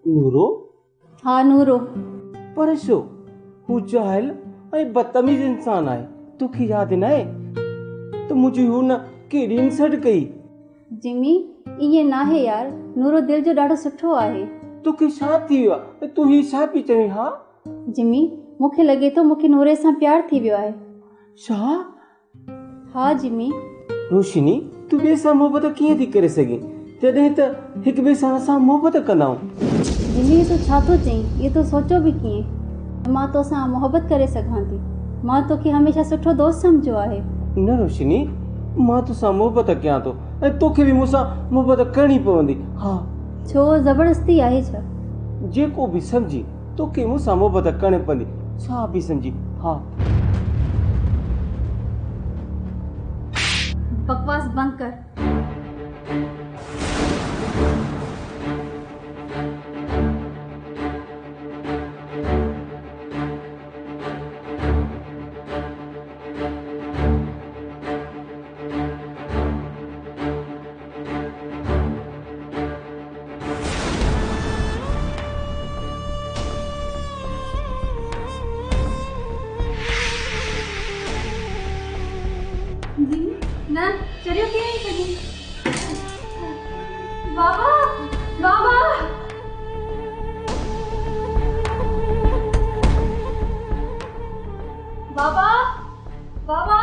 Neuro? हाँ neuro. पर छो हू जाहिल ऐं बदतमीज इंसान आहे। तोखे यादि न आहे त मुंहिंजी हुन कहिड़ी इंसल्ट कई? जिमी ईअं नाहे यार, नूरो दिलि जो ॾाढो सुठो आहे। तोखे छा थी वियो आहे? तूं हीअ छा पई चवीं? हा जिमी मूंखे लॻे थो मूंखे नूरे सां प्यार थी वियो आहे। छा? हाँ जिमी। रोशिनी तूं ॿिए सां मोहबत कीअं थी करे सघीं जॾहिं त हिकु ॿिए सां असां मोहबत कंदाऊं? जिमी तूं छा थो चईं? इहो तूं सोचो बि कीअं? मां तोसां मोहबत करे सघां थी। मां तोखे हमेशह सुठो दोस्त सम्झो आहे। न रोशिनी, मां तोसां मोहबत कयां थो ऐं तोखे बि मूंसां मोहबत करणी पवंदी। हा छो ज़बरदस्ती आहे छा? जेको बि सम्झी तोखे मूंसां मोहबत करणी पवंदी, छा बि सम्झी। हा बकवास बंद कर। न चलियो कीअं सही। बाबा बाबा बाबा बाबा